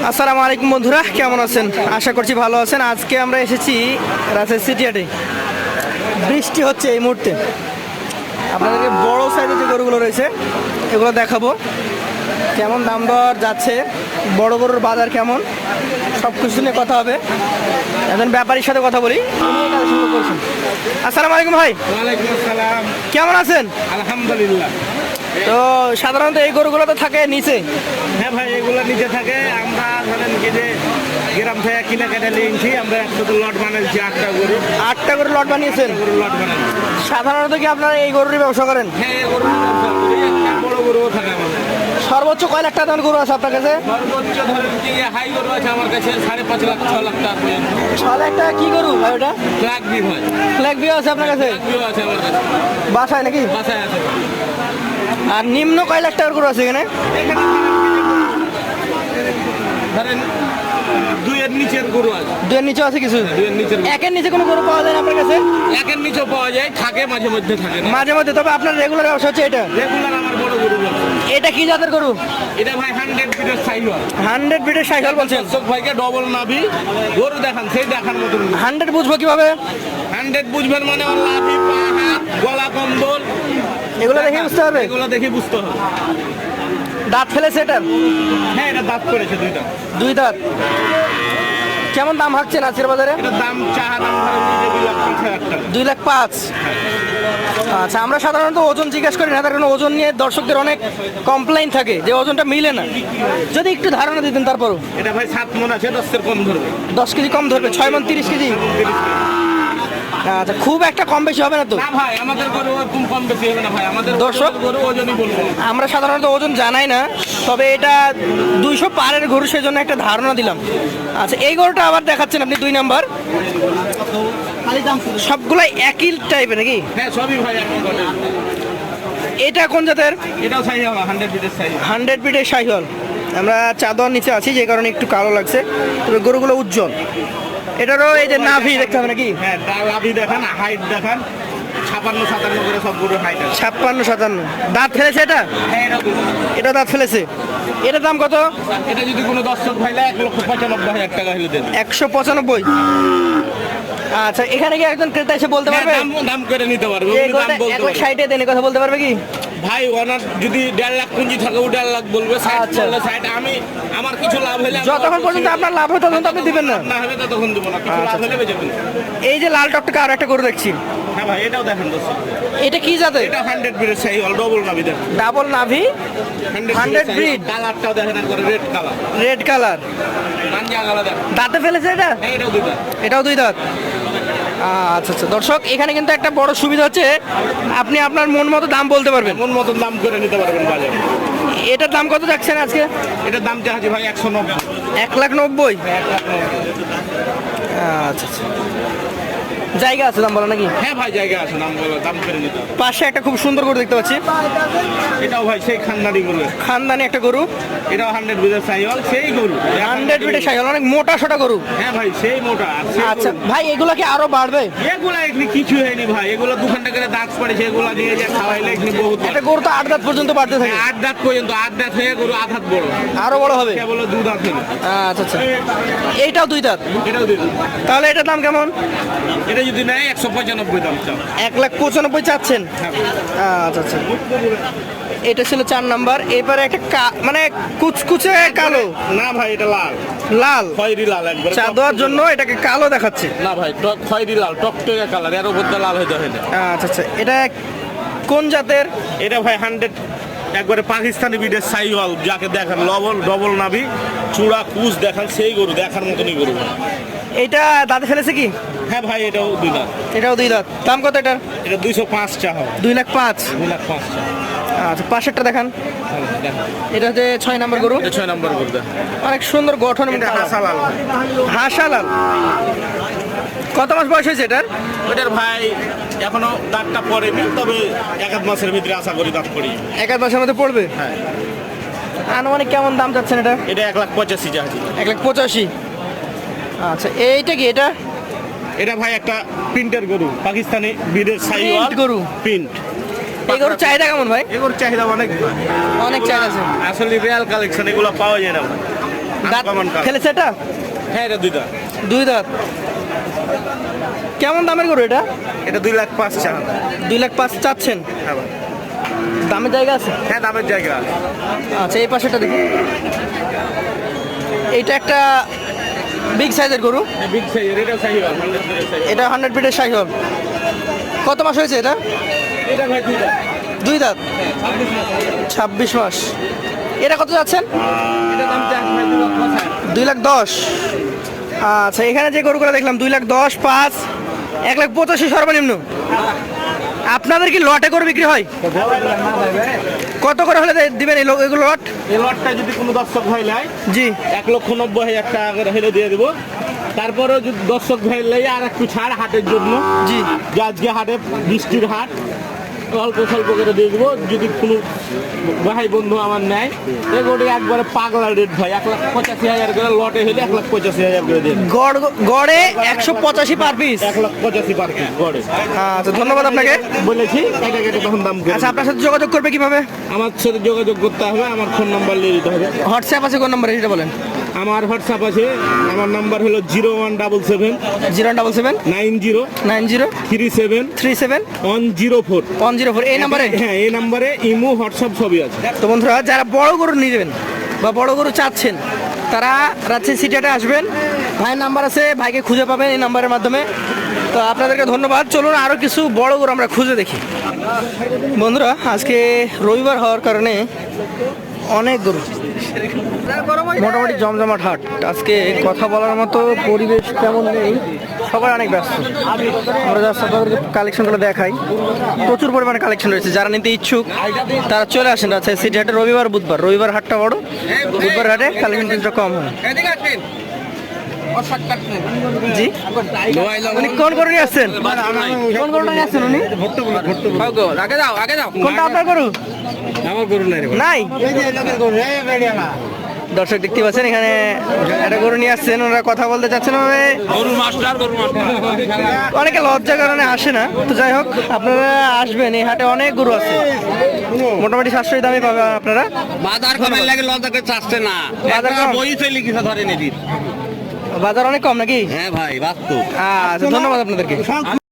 আসসালামু আলাইকুম বন্ধুরা, কেমন আছেন? আশা করছি ভালো আছেন। আজকে আমরা এসেছি রাজশাহী সিটি হাটে। বৃষ্টি হচ্ছে এই মুহূর্তে। আপনাদেরকে বড় সাইজের যে গরুগুলো রয়েছে এগুলো দেখাবো, কেমন দাম দর যাচ্ছে, বড় গরুর বাজার কেমন, সব কিছু নিয়ে কথা হবে। একজন ব্যাপারীর সাথে কথা বলি। আসসালামু আলাইকুম ভাই। ওয়ালাইকুম আসসালাম। কেমন আছেন? আলহামদুলিল্লাহ। তো সাধারণত এই গরুগুলো তো থাকে নিচে। হ্যাঁ ভাই, এগুলো নিচে থাকে। আমরা ধরেন কি যে গ্রাম থেকে কিনে কেটে নিয়েছি, আমরা একশো লট বানিয়েছি। 8টা গরু। 8টা গরুর লট বানিয়েছেন? গরুর লট বানাই। সাধারণত কি আপনারা এই গরুরই ব্যবসা করেন? হ্যাঁ, এই গরুর ব্যবসা করি। একটা বড় গরুও থাকে আমাদের। সর্বোচ্চ কয় লাখ টাকা দামের গরু আছে আপনার কাছে? সর্বোচ্চ ধরেন কি হাই গরু আছে আমার কাছে 5.5 লাখ 6 লাখ টাকা পর্যন্ত। 6 লাখ টাকা কি গরু ভাই ওটা? ফ্ল্যাগ বি ভাই। ফ্ল্যাগ বিও আছে আপনার কাছে? ফ্ল্যাগ বিও আছে আমার কাছে। বাসায় নাকি? বাসায় আছে। আর নিম্ন কয় লাখ টাকার গরু আছে এখানে? এখানে ধরেন 2 এর নিচের গরু আছে। 2 এর নিচে আছে কিছু? 2 এর নিচের গরু। 1 এর নিচে কোনো গরু পাওয়া যায় না আপনার কাছে? 1 এর নিচেও পাওয়া যায়, থাকে মাঝে মধ্যে থাকে না। মাঝে মধ্যে। তবে আপনার রেগুলার ব্যবসা হচ্ছে এটা? রেগুলার আমার বড় গরু ব্যবসা। এটা কি জাতের গরু? এটা ভাই 100 ফিটের সাইওয়াল। 100 বিটের সাইকেল বলছেন? দর্শক ভাইকে ডবল নাভি গরু দেখান, সেই দেখার মতন। 100 বুঝবো কিভাবে? 100 বুঝবেন মানে ওর লাভি, পা, হাত, গলা, কম্বল এগুলো দেখে বুঝতে হবে? এগুলো দেখে বুঝতে হবে। দাঁত ফেলেছে এটা? হ্যাঁ, এটা দাঁত করেছে 2টা। 2 দাঁত। কেমন দাম হাঁকছেন আজকের বাজারে? এটা দাম চাহা দাম ধরে 2,05,000 টাকা। 2,05,000। আচ্ছা, আমরা সাধারণত ওজন জিজ্ঞেস করি না, তার কারণ ওজন নিয়ে দর্শকদের অনেক কমপ্লেইন থাকে যে ওজনটা মিলে না। যদি একটু ধারণা দিতেন তারপরও। এটা ভাই 7 মণ আছে, 10 কম ধরবে। 10 কেজি কম ধরবে? 6 মণ 30 কেজি। আচ্ছা, খুব একটা কম বেশি হবে না তো? না ভাই, আমাদের গরু ওরকম কম বেশি হবে না ভাই। আমাদের দর্শক, গরু ওজনই বলবো। আমরা সাধারণত ওজন জানাই না, তবে এটা 200 পারের গরু, সেজন্য একটা ধারণা দিলাম। আচ্ছা, এই গরুটা আবার দেখাচ্ছেন আপনি 2 নাম্বার। সবগুলাই একই টাইপের নাকি? হ্যাঁ, সবই ভাই একই কথা। এটা কোন জাতের? এটাও সাইজ হবে 100 ফিটের সাইজ। 100 বিটের শাহিওয়াল। আমরা চাদর নিচে আছি যে কারণে একটু কালো লাগছে, তবে গরুগুলো উজ্জ্বল। এটারও এই যে নাভি দেখতে হবে নাকি? হ্যাঁ, নাভি দেখান, হাইট দেখান। 56-57 করে সব গরুর হাইট আছে। 56-57। দাঁত ফেলেছে এটা? হ্যাঁ, এটা দাঁত ফেলেছে। এটার দাম কত? এটা যদি কোনো দর্শক ভাইলা 1,95,000 টাকা হলে দেন। 195। আচ্ছা, এখানে কি একজন ক্রেতা এসে বলতে পারবে? দাম করে নিতে পারবে। এই কথা 1,60,000 দেন, কথা বলতে পারবে কি? ভাই, ওনার যদি 1.5 লাখ পুঁজি থাকে, ও 1.5 লাখ বলবে। আচ্ছা। 60 আমি আমার কিছু লাভ হলে যতক্ষণ পর্যন্ত আপনার লাভ হয় তখন তো আপনি দিবেন না? না হবে ততক্ষণ দেবো না। কিছু লাভ হলে বেঁচে ফেলবো। এই যে লাল টকটকে আরো একটা গরু দেখছি। হ্যাঁ ভাই, এটাও দেখেন দর্শক। এটা কি জাতের? এটা 100 ব্রিড সাইজ, ডবল নাভি দেখেন। ডাবল নাভি, 100 ব্রিড। কালারটাও দেখেন, একবার red colour. Red colour. Manza colour দেখেন। দাঁতে ফেলেছে এটা? হ্যাঁ, এটাও দুটো। এটাও 2 দাঁত। আচ্ছা আচ্ছা, দর্শক এখানে কিন্তু একটা বড় সুবিধা হচ্ছে, আপনি আপনার মন মতো দাম বলতে পারবেন। মন মতন দাম করে নিতে পারবেন বাজারে। এটার দাম কত যাচ্ছেন আজকে? এটার দাম চাচ্ছি ভাই 190। 1,90,000। আচ্ছা আচ্ছা, জায়গা আছে দাম বলা নাকি? হ্যাঁ ভাই, জায়গা আছে, দাম বলো, দাম করে নিতে হবে। পাশে একটা খুব সুন্দর গরু দেখতে পাচ্ছি। এটাও ভাই সেই খানদানি গরু। খানদানি একটা গরু। এটাও 100 ব্রিডের সাইজ, সেই গরু। 100 বিটের সাইকেল, অনেক মোটা সোটা গরু। হ্যাঁ ভাই, সেই মোটা। আর সেই আচ্ছা গরু। ভাই, এগুলা কি আরো বাড়বে? এগুলা এখানে কিছু হয়নি ভাই। এগুলো 2 ঘন্টা করে দাগ পড়েছে। এগুলা নিয়ে যা খাওয়াইলে এখানে বহুত একটা গরু তো 8 দাঁত পর্যন্ত বাড়তে থাকে। 8 দাঁত পর্যন্ত। 8 দাঁত হয়ে গরু 8 হাত বড়। আরো বড় হবে? কেবল 2 দাঁত হলো। আচ্ছা আচ্ছা, এইটাও 2 দাঁত। এটাও দিন। তাহলে এটার দাম কেমন? এটা যদি নেয় 195 দাম চাও। 1,95,000 চাচ্ছেন? আচ্ছা আচ্ছা, এটা ছিল 4 নাম্বার। এবারে একটা মানে কুচকুচে কালো। না ভাই, এটা লাল। লাল খয়েরি লাল একবার। চা দেওয়ার জন্য এটাকে কালো দেখাচ্ছে। না ভাই, খয়েরি লাল, টকটকে কালার। এর উপর লাল হইতে হয় না। আচ্ছা আচ্ছা, এটা কোন জাতের? এটা ভাই 100 একবারে পাকিস্তানি বিডের সাইওয়াল, যাকে দেখেন ডবল নাভি, চূড়া কুচ দেখান, সেই গরু দেখার মতনই গরু। এটা দাঁতে ফেলেছে কি? হ্যাঁ ভাই, এটাও 2 দাঁত। এটাও 2 দাঁত। দাম কত এটার? এটা 205 চা হবে। 2,05,000। 205 চা। আচ্ছা, পাশেরটা দেখান। দেখেন, এটা হচ্ছে 6 নাম্বার গরু। এটা 6 নম্বর গরু। দেখেন, অনেক সুন্দর গঠন। এটা হাসালাল। হাসালাল। কত মাস বয়স হয়েছে এটার? ওটার ভাই এখনো দাঁতটা পড়েনি, তবে 1 মাসের ভিতরে আশা করি দাঁত পড়ি। 1 মাসের মধ্যে পড়বে? হ্যাঁ। আনুমানিক কেমন দাম চাচ্ছেন এটা? এটা 1,85,000 চাচ্ছি। 1,85,000। আচ্ছা, এইটা কি? এটা ভাই একটা প্রিন্টের গরু, পাকিস্তানি বিডের সাইওয়াল Print গরু? প্রিন্ট। এই গরুর চাহিদা কেমন ভাই? এগুলোর চাহিদা অনেক। অনেক চাহিদা আছে। আসলে রিয়াল কালেকশন, এগুলো পাওয়া যায় না। দাঁত Uncommon colour। ফেলেছে এটা? হ্যাঁ এটা দুইটা। দুই দাঁত। কেমন দামের গরু এটা? এটা 2,05,000 চাওয়া। 2,05,000 চাচ্ছেন? হ্যাঁ ভাই। দামের জায়গা আছে? হ্যাঁ দামের জায়গা। আচ্ছা এই পাশেটা দেখি। এইটা একটা বিগ সাইজের গরু। বিগ সাইজের এটাও সাইওয়াল 100 সাইওয়াল। এটা 100 ফিটের শাহিওয়াল। কত মাস হয়েছে এটা? এটা ভাই দুইটা। দুই দাঁত। 26 মাস। এটা কত যাচ্ছেন? এটা দাম চাই ভাই 2,05,000। 2,10,000। আচ্ছা এখানে যে গরুগুলো দেখলাম 2,10,000, 5, 1,85,000 সর্বনিম্ন। আপনাদের কি লটে গরু বিক্রি হয়? কত করে হলে দিবেন এগুলো লট? এই লটটা যদি কোনো দর্শক ভাই নেয় জি 1,90,000 টাকা করে হলে দিয়ে দেবো। তারপরেও যদি দর্শক ভাই নেয় আর একটু ছাড় হাটের জন্য, জি যে আজকে হাটে বৃষ্টির হাট, অল্প স্বল্প করে দিয়ে দেবো। যদি কোনো ভাই বন্ধু আমার নেয় এগুলো একবারে পাগলা রেট ভাই, 1,85,000 করে লটে হলে 1,85,000 করে দিয়ে দেবো। গড়ে 185 পার পিস। 1,85,000 পার পিস গড়ে। আচ্ছা ধন্যবাদ আপনাকে। বলেছি কেটে কেটে তখন দাম করে আচ্ছা আপনার সাথে যোগাযোগ করবে কিভাবে? আমার সাথে যোগাযোগ করতে হবে, আমার ফোন নাম্বার নিয়ে দিতে হবে। হোয়াটসঅ্যাপ আছে কোন নম্বরে সেটা বলেন? আমার হোয়াটসঅ্যাপ আছে, আমার নাম্বার হলো 0177 077 90 90 37 37 104। 104 এই নাম্বারে? হ্যাঁ এই নাম্বারে ইমো হোয়াটসঅ্যাপ সবই আছে। তো বন্ধুরা যারা বড় গরু নিবেন বা বড় গরু চাচ্ছেন তারা রাজশাহী সিটিতে আসবেন। ভাইয়ের নাম্বার আছে, ভাইকে খুঁজে পাবেন এই নাম্বারের মাধ্যমে। তো আপনাদেরকে ধন্যবাদ। চলুন আরও কিছু বড় গরু আমরা খুঁজে দেখি। বন্ধুরা আজকে রবিবার হওয়ার কারণে অনেক গরু, মোটামুটি জমজমাট হাট। আজকে কথা বলার মতো পরিবেশ তেমন নেই, সবাই অনেক ব্যস্ত। আমরা জাস্ট আপনাদেরকে কালেকশনগুলো দেখাই। প্রচুর পরিমাণে কালেকশন রয়েছে, যারা নিতে ইচ্ছুক তারা চলে আসেন রাজশাহী সিটি হাটে। রবিবার হাটটা বড়, বুধবার হাটে কালেকশন কিছুটা কম হয়। জি উনি কোন গরু নিয়ে আসছেন? কোন গরুটা নিয়ে আসছেন উনি? কোনটা আপনার গরু? আমার গরু নাই নাই। দর্শক দেখতে পাচ্ছেন এখানে একটা গরু নিয়ে আসছেন, ওরা কথা বলতে চাচ্ছেন। গরু মাস্টার অনেকে লজ্জার কারণে আসে না, তো যাই হোক আপনারা আসবেন, এই হাটে অনেক গরু আছে, মোটামুটি সাশ্রয়ী দামে পাবেন আপনারা। বাজার কমে লাগে লজ্জা করে চাচ্ছে না, বাজার কম? বই চলে কিছু ধরে নেবি। বাজার অনেক কম নাকি? হ্যাঁ ভাই বাস্তব। আচ্ছা ধন্যবাদ আপনাদেরকে।